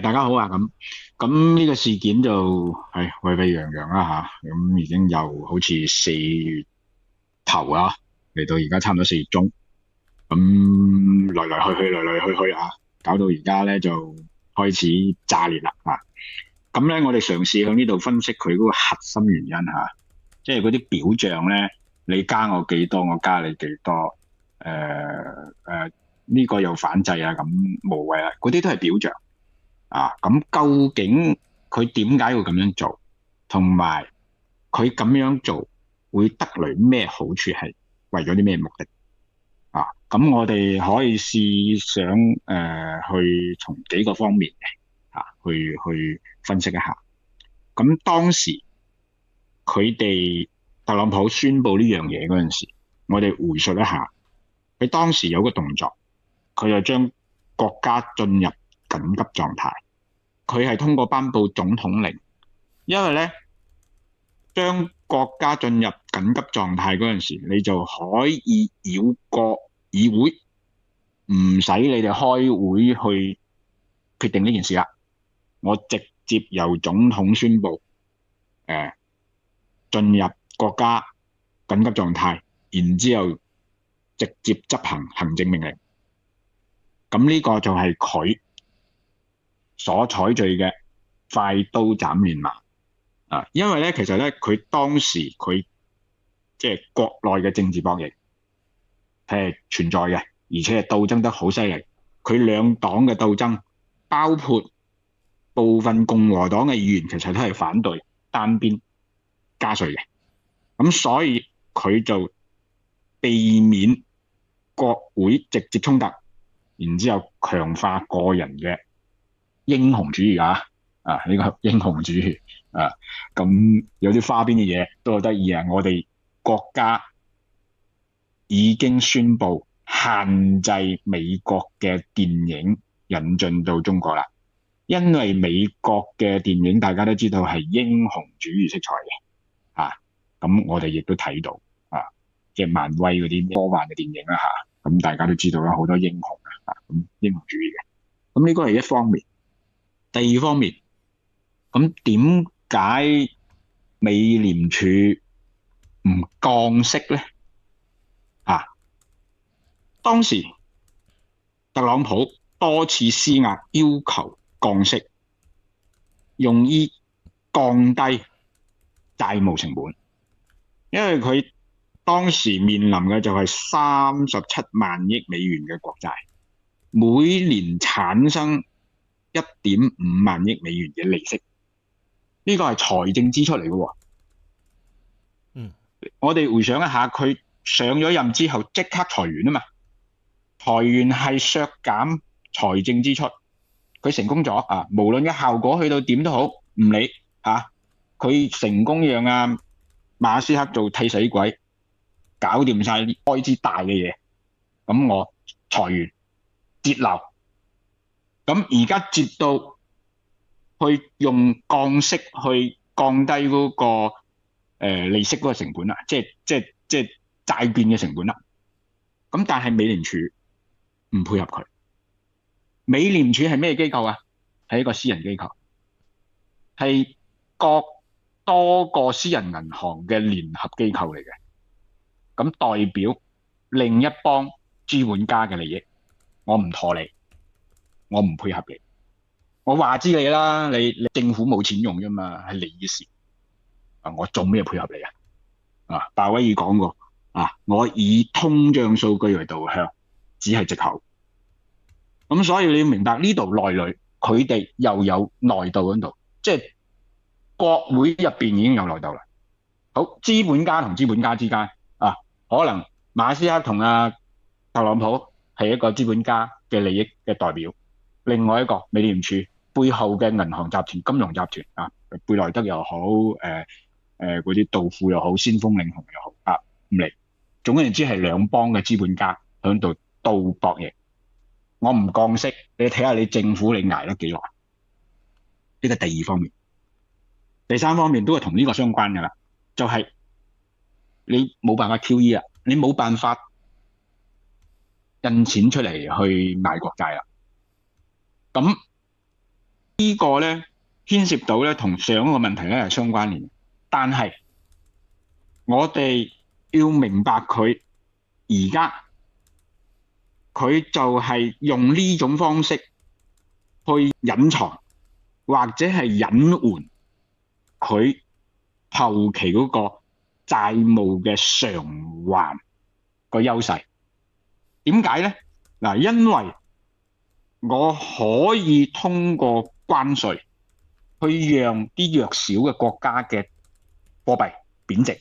大家好啊，咁呢個事件就係沸沸揚揚啦吓，咁已經由好似4月頭啊，嚟到而家差唔多4月中，咁來來去去啊，搞到而家咧就開始炸裂啦啊！咁咧我哋嘗試向呢度分析佢嗰個核心原因吓，即係嗰啲表象咧，你加我幾多，我加你幾多，呢個又反制啊，咁無謂啦，嗰啲都係表象。咁究竟佢點解會咁樣做，同埋佢咁樣做會得嚟咩好處，係為咗啲咩目的？咁我哋可以試想去從幾個方面嘅去分析一下。咁當時佢哋特朗普宣布呢樣嘢嗰陣時，我哋回述一下，佢當時有個動作，佢就將國家進入緊急狀態。佢係通過頒布總統令，因為咧將國家進入緊急狀態嗰陣時，你就可以繞過議會，唔使你哋開會去決定呢件事啦。我直接由總統宣布，進入國家緊急狀態，然之後直接執行行政命令。咁呢個就係佢所採取嘅快刀斬亂麻因為咧，其實咧，佢當時佢即係國內嘅政治博弈係存在嘅，而且係鬥爭得好犀利。佢兩黨嘅鬥爭，包括部分共和黨嘅議員，其實都係反對單邊加稅嘅。咁所以佢就避免國會直接衝突，然之後強化個人嘅英雄主義呢個英雄主義咁有啲花邊嘅嘢都好得意啊！我哋國家已經宣布限制美國嘅電影引進到中國啦，因為美國嘅電影大家都知道係英雄主義色彩嘅咁我哋亦都睇到即係漫威嗰啲科幻嘅電影啦咁大家都知道啦，好多英雄咁英雄主義嘅，咁呢個係一方面。第二方面，咁點解美廉署唔降息咧？當時特朗普多次施壓要求降息，用以降低債務成本，因為佢當時面臨嘅就係37萬億美元嘅國債，每年產生1.5萬億美元嘅利息，呢個係財政支出嚟嘅。我哋回想一下，佢上咗任之後即刻裁員啊嘛，裁員係削減財政支出，佢成功咗無論嘅效果去到點都好，唔理佢成功讓馬斯克做替死鬼，搞掂晒開支大嘅嘢，咁我裁員節流，咁而家節到去用降息去降低嗰個利息嗰個成本啦，即係債券嘅成本啦。咁但係美聯儲唔配合佢。美聯儲係咩機構啊？係一個私人機構，係多個私人銀行嘅聯合機構嚟嘅。咁代表另一幫資本家嘅利益，我唔妥你，我唔配合你，我話知你啦，你政府冇錢用啫嘛，係你嘅事我做咩配合你鮑威爾講過我以通脹數據為導向，只係藉口。咁所以你要明白呢度內裏佢哋又有內鬥喺度，即係國會入邊已經有內鬥啦。好，資本家同資本家之間可能馬斯克同特朗普係一個資本家嘅利益嘅代表，另外一個美聯儲背後嘅銀行集團、金融集團貝萊德又好，嗰啲道富又好，先鋒領航又好唔嚟。總言之係兩幫嘅資本家喺度鬥博弈。我唔降息，你睇下你政府你捱得幾耐？呢個第二方面。第三方面都係同呢個相關㗎啦，就係你冇辦法 QE 啦，你冇辦法印錢出嚟去買國債啦。咁呢個咧牽涉到咧同上一個問題咧係相關聯，但係我哋要明白佢而家佢就係用呢種方式去隱藏或者係隱瞞佢後期嗰個債務嘅償還個優勢。點解咧？嗱，因為我可以通過關稅去讓啲弱小嘅國家嘅貨幣貶值。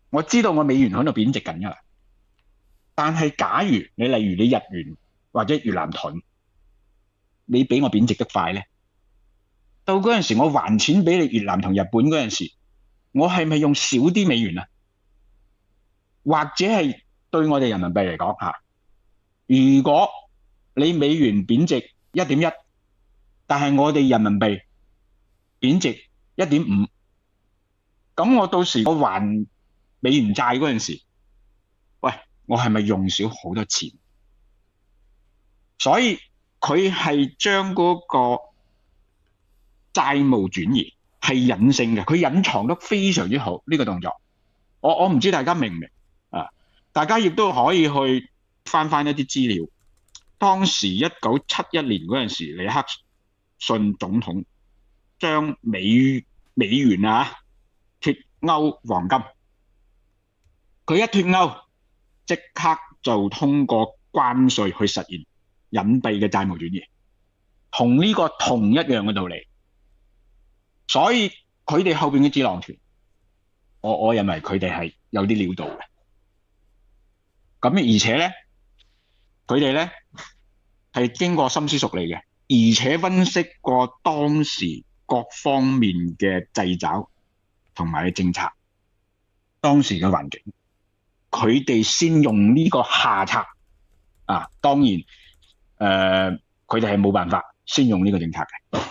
我知道我美元喺度貶值緊㗎啦，但係假如你例如你日元或者越南盾，你比我貶值得快咧，到嗰陣時我還錢俾你越南同日本嗰陣時，我係咪用少啲美元啊？或者係對我哋人民幣嚟講嚇，如果你美元貶值1.1，但係我哋人民幣貶值1.5，咁我到時我還美元債嗰陣時，喂，我係咪用少好多錢？所以佢係將嗰個債務轉移係隱性嘅，佢隱藏得非常之好呢個動作。我唔知大家明唔明啊？大家亦都可以去翻一啲資料。當時1971年嗰陣時，尼克遜總統將美元脫歐黃金，佢一脫歐即刻就通過關稅去實現隱蔽嘅債務轉移，同呢個同一樣嘅道理。所以佢哋後邊嘅智囊團，我認為佢哋係有啲料到嘅。咁而且咧，佢哋咧係經過深思熟慮嘅，而且分析過當時各方面嘅掣肘同埋政策，當時嘅環境，佢哋先用呢個下策啊。當然，佢哋係冇辦法先用呢個政策嘅。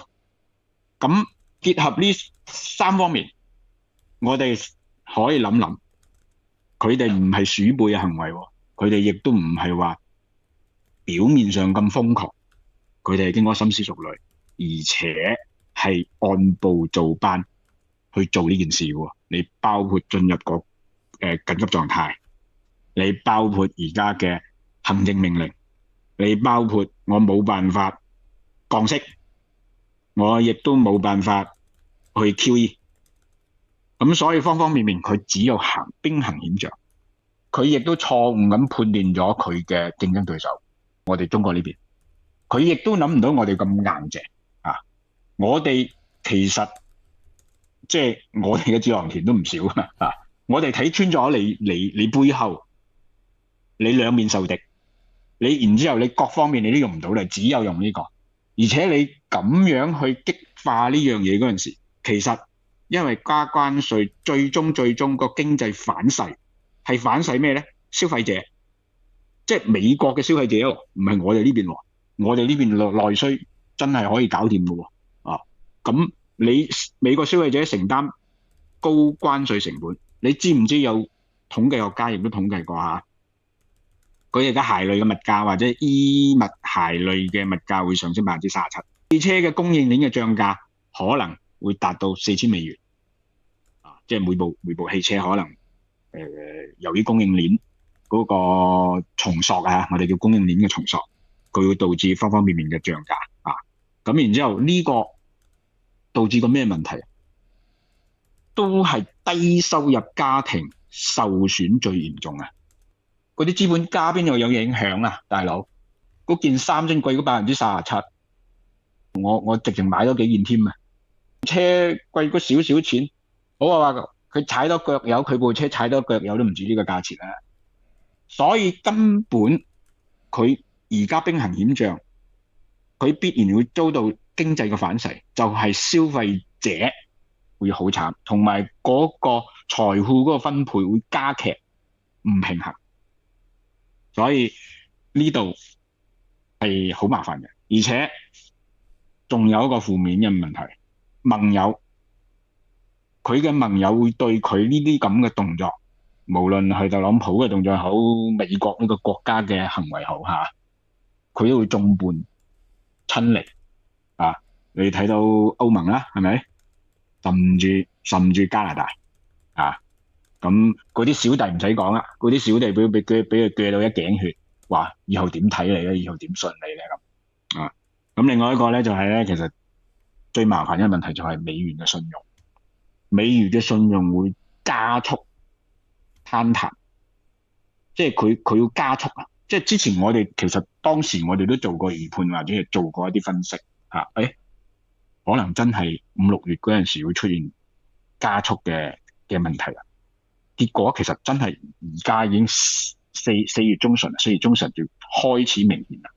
咁結合呢3方面，我哋可以諗諗，佢哋唔係鼠輩嘅行為，佢哋亦都唔係話表面上咁瘋狂，佢哋係經過深思熟慮，而且係按部就班去做呢件事喎。你包括進入個緊急狀態，你包括而家嘅行政命令，你包括我冇辦法降息，我亦都冇辦法去 QE。咁所以方方面面佢只有兵行險象，佢亦都錯誤咁判斷咗佢嘅競爭對手，我哋中國呢邊，佢亦都諗唔到我哋咁硬淨啊！我哋其實即係我哋嘅智囊團都唔少啊！我哋睇穿咗你背後，你兩面受敵，你然之後你各方面你都用唔到，你只有用呢個，而且你咁樣去激化呢樣嘢嗰陣時，其實因為加關稅，最終個經濟反噬係反噬咩咧？消費者，即係美國嘅消費者喎，唔係我哋呢邊喎。我哋呢邊內需真係可以搞掂嘅喎。啊，咁你美國消費者承擔高關稅成本，你知唔知有統計學家亦都統計過嚇？佢而家鞋類嘅物價或者衣物鞋類嘅物價會上升37%，汽車嘅供應鏈嘅漲價可能會達到4000美元，即係每部汽車可能由於供應鏈嗰個重塑啊，我哋叫供應鏈嘅重塑，佢會導致方方面面嘅漲價啊。咁然之後呢個導致個咩問題？都係低收入家庭受損最嚴重啊！嗰啲資本家邊度有影響啊？大佬，嗰件衫先貴咗37%，我直情買咗幾件添啊！車貴咗少少錢，好啊話佢踩多腳油，佢部車踩多腳油都唔止呢個價錢啦。所以根本佢而家兵行險象，佢必然會遭到經濟嘅反噬，就係消費者會好慘，同埋嗰個財富嗰個分配會加劇唔平衡。所以呢度係好麻煩嘅，而且仲有一個負面嘅問題，盟友，佢嘅盟友會對佢呢啲咁嘅動作，無論係特朗普嘅動作好，美國呢個國家嘅行為好嚇，佢都會眾叛親離啊！你睇到歐盟啦，係咪？甚至加拿大啊，咁嗰啲小弟唔使講啦，嗰啲小弟俾佢鋸到一頸血，話以後點睇你咧？以後點信你咧？咁啊，咁另外一個咧就係咧，其實最麻煩嘅問題就係美元嘅信用，美元嘅信用會加速坍塌，即係佢要加速啊！即係之前我哋其實當時我哋都做過預判或者係做過一啲分析嚇，可能真係5、6月嗰陣時會出現加速嘅問題啦。結果其實真係而家已經四月中旬就開始明顯啦。